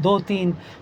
2-3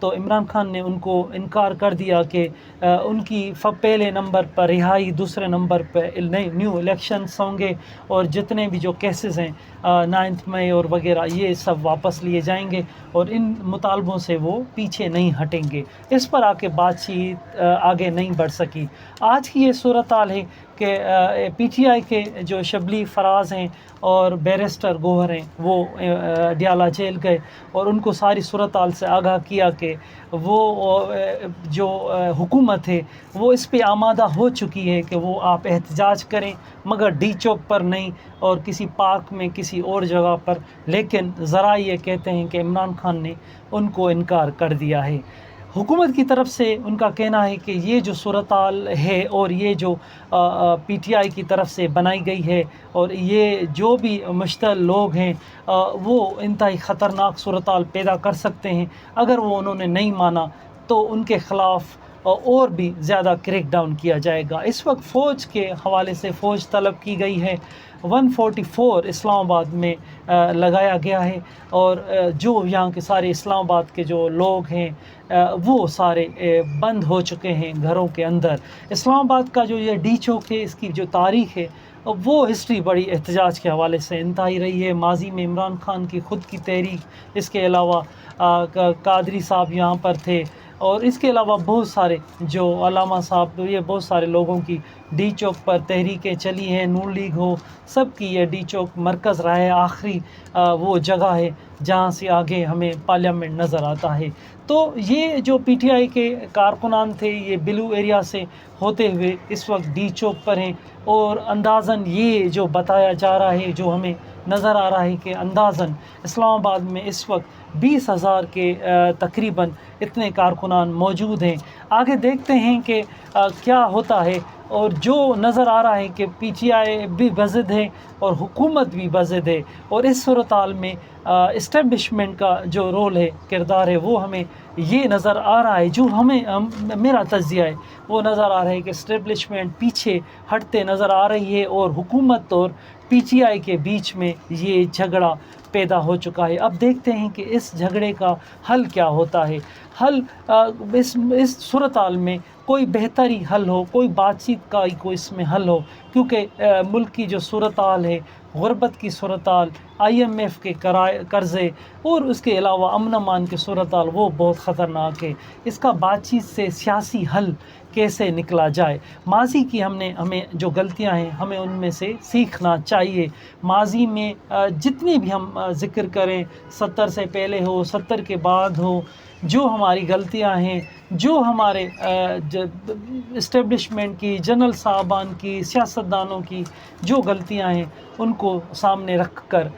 تو عمران خان نے ان کو انکار کر دیا کہ ان کی پہلے نمبر پر رہائی، دوسرے نمبر پہ نیو الیکشنز ہوں گے، اور جتنے بھی جو کیسز ہیں 9 مئی اور وغیرہ یہ سب واپس لیے جائیں گے، اور ان مطالبوں سے وہ پیچھے نہیں ہٹیں گے۔ اس پر آ کے بات چیت آگے نہیں بڑھ سکی۔ آج کی یہ صورتحال ہے کہ پی ٹی آئی کے جو شبلی فراز ہیں اور بیرسٹر گوہر ہیں وہ ڈیالہ جیل گئے، اور ان کو ساری صورتحال سے آگاہ کیا کہ وہ جو حکومت ہے وہ اس پہ آمادہ ہو چکی ہے کہ وہ آپ احتجاج کریں، مگر ڈی چوک پر نہیں اور کسی پارک میں کسی اور جگہ پر۔ لیکن ذرائع یہ کہتے ہیں کہ عمران خان نے ان کو انکار کر دیا ہے۔ حکومت کی طرف سے ان کا کہنا ہے کہ یہ جو صورتحال ہے اور یہ جو پی ٹی آئی کی طرف سے بنائی گئی ہے، اور یہ جو بھی مشتعل لوگ ہیں وہ انتہائی خطرناک صورتحال پیدا کر سکتے ہیں۔ اگر وہ انہوں نے نہیں مانا تو ان کے خلاف اور بھی زیادہ کریک ڈاؤن کیا جائے گا۔ اس وقت فوج کے حوالے سے فوج طلب کی گئی ہے، 144 اسلام آباد میں لگایا گیا ہے، اور جو یہاں کے سارے اسلام آباد کے جو لوگ ہیں وہ سارے بند ہو چکے ہیں گھروں کے اندر۔ اسلام آباد کا جو یہ ڈی چوک ہے، اس کی جو تاریخ ہے وہ ہسٹری بڑی احتجاج کے حوالے سے انتہائی رہی ہے۔ ماضی میں عمران خان کی خود کی تحریک، اس کے علاوہ قادری صاحب یہاں پر تھے، اور اس کے علاوہ بہت سارے جو علامہ صاحب، یہ بہت سارے لوگوں کی ڈی چوک پر تحریکیں چلی ہیں، نون لیگ ہو، سب کی یہ ڈی چوک مرکز رہا ہے، آخری وہ جگہ ہے جہاں سے آگے ہمیں پارلیمنٹ نظر آتا ہے۔ تو یہ جو پی ٹی آئی کے کارکنان تھے یہ بلو ایریا سے ہوتے ہوئے اس وقت ڈی چوک پر ہیں، اور اندازاً یہ جو بتایا جا رہا ہے، جو ہمیں نظر آ رہا ہے کہ اندازاً اسلام آباد میں اس وقت 20,000 کے تقریباً اتنے کارکنان موجود ہیں۔ آگے دیکھتے ہیں کہ کیا ہوتا ہے، اور جو نظر آ رہا ہے کہ پی ٹی آئی بھی بضد ہے اور حکومت بھی بضد ہے، اور اس صورتحال میں اسٹیبلشمنٹ کا جو رول ہے، کردار ہے، وہ ہمیں یہ نظر آ رہا ہے، جو میرا تجزیہ ہے وہ نظر آ رہا ہے کہ اسٹیبلشمنٹ پیچھے ہٹتے نظر آ رہی ہے، اور حکومت اور پی ٹی آئی کے بیچ میں یہ جھگڑا پیدا ہو چکا ہے۔ اب دیکھتے ہیں کہ اس جھگڑے کا حل کیا ہوتا ہے۔ حل اس صورتحال میں کوئی بہتری حل ہو، کوئی بات چیت کا کوئی اس میں حل ہو، کیونکہ ملک کی جو صورتحال ہے، غربت کی صورتحال، IMF کے قرضے، اور اس کے علاوہ امن امان کی صورتحال وہ بہت خطرناک ہے۔ اس کا بات چیت سے سیاسی حل کیسے نکلا جائے؟ ماضی کی ہمیں جو غلطیاں ہیں ہمیں ان میں سے سیکھنا چاہیے۔ ماضی میں جتنی بھی ہم ذکر کریں، 70 سے پہلے ہو، 70 کے بعد ہو، جو ہماری غلطیاں ہیں، جو ہمارے اسٹیبلشمنٹ کی، جنرل صاحبان کی، سیاستدانوں کی جو غلطیاں ہیں ان کو سامنے رکھ کر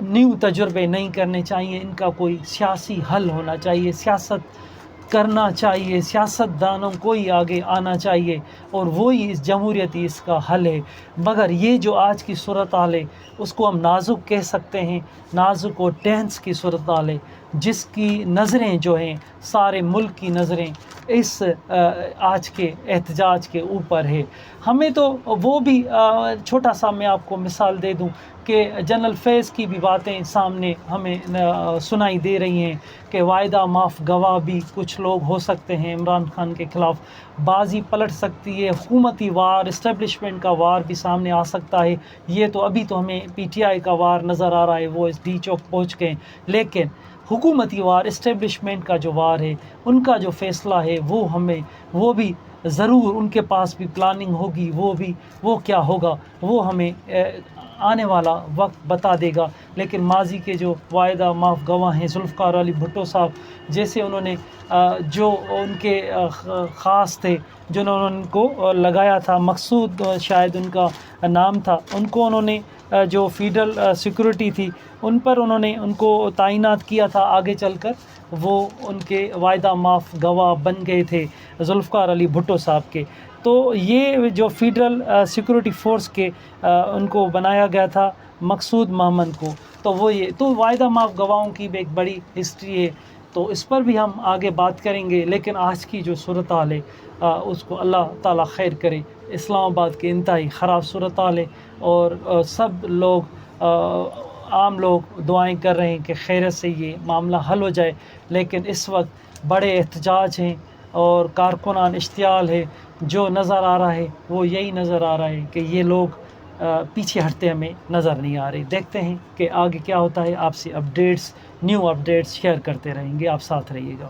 نیو تجربے نہیں کرنے چاہیے۔ ان کا کوئی سیاسی حل ہونا چاہیے، سیاست کرنا چاہیے، سیاست دانوں کو ہی آگے آنا چاہیے، اور وہی اس جمہوریتی اس کا حل ہے۔ مگر یہ جو آج کی صورتحال ہے اس کو ہم نازک کہہ سکتے ہیں، نازک اور ٹینس کی صورتحال ہے، جس کی نظریں جو ہیں، سارے ملک کی نظریں اس آج کے احتجاج کے اوپر ہے۔ ہمیں تو وہ بھی چھوٹا سا میں آپ کو مثال دے دوں کہ جنرل فیض کی بھی باتیں سامنے ہمیں سنائی دے رہی ہیں کہ وعدہ معاف گواہ بھی کچھ لوگ ہو سکتے ہیں، عمران خان کے خلاف بازی پلٹ سکتی ہے، حکومتی وار، اسٹیبلشمنٹ کا وار بھی سامنے آ سکتا ہے۔ یہ تو ابھی تو ہمیں پی ٹی آئی کا وار نظر آ رہا ہے، وہ اس ڈی چوک پہنچ گئے، لیکن حکومتی وار، اسٹیبلشمنٹ کا جو وار ہے، ان کا جو فیصلہ ہے وہ بھی ضرور ان کے پاس بھی پلاننگ ہوگی، وہ کیا ہوگا وہ ہمیں آنے والا وقت بتا دے گا۔ لیکن ماضی کے جو وعدہ معاف گواہ ہیں، ذوالفقار علی بھٹو صاحب جیسے، انہوں نے جو ان کے خاص تھے جنہوں نے ان کو لگایا تھا، مقصود شاید ان کا نام تھا، ان کو انہوں نے جو فیڈرل سیکورٹی تھی ان پر انہوں نے ان کو تعینات کیا تھا، آگے چل کر وہ ان کے وعدہ معاف گواہ بن گئے تھے ذوالفقار علی بھٹو صاحب کے۔ تو یہ جو فیڈرل سیکورٹی فورس کے ان کو بنایا گیا تھا مقصود محمد کو، تو وعدہ معاف گواہوں کی بھی ایک بڑی ہسٹری ہے، تو اس پر بھی ہم آگے بات کریں گے۔ لیکن آج کی جو صورتحال ہے اس کو اللہ تعالیٰ خیر کرے۔ اسلام آباد کے انتہائی خراب صورتحال ہے، اور سب لوگ عام لوگ دعائیں کر رہے ہیں کہ خیرت سے یہ معاملہ حل ہو جائے، لیکن اس وقت بڑے احتجاج ہیں اور کارکنان اشتعال ہے، جو نظر آ رہا ہے وہ یہی نظر آ رہا ہے کہ یہ لوگ پیچھے ہٹتے ہمیں نظر نہیں آ رہے۔ دیکھتے ہیں کہ آگے کیا ہوتا ہے، آپ سے اپڈیٹس، نیو اپڈیٹس شیئر کرتے رہیں گے، آپ ساتھ رہیے گا۔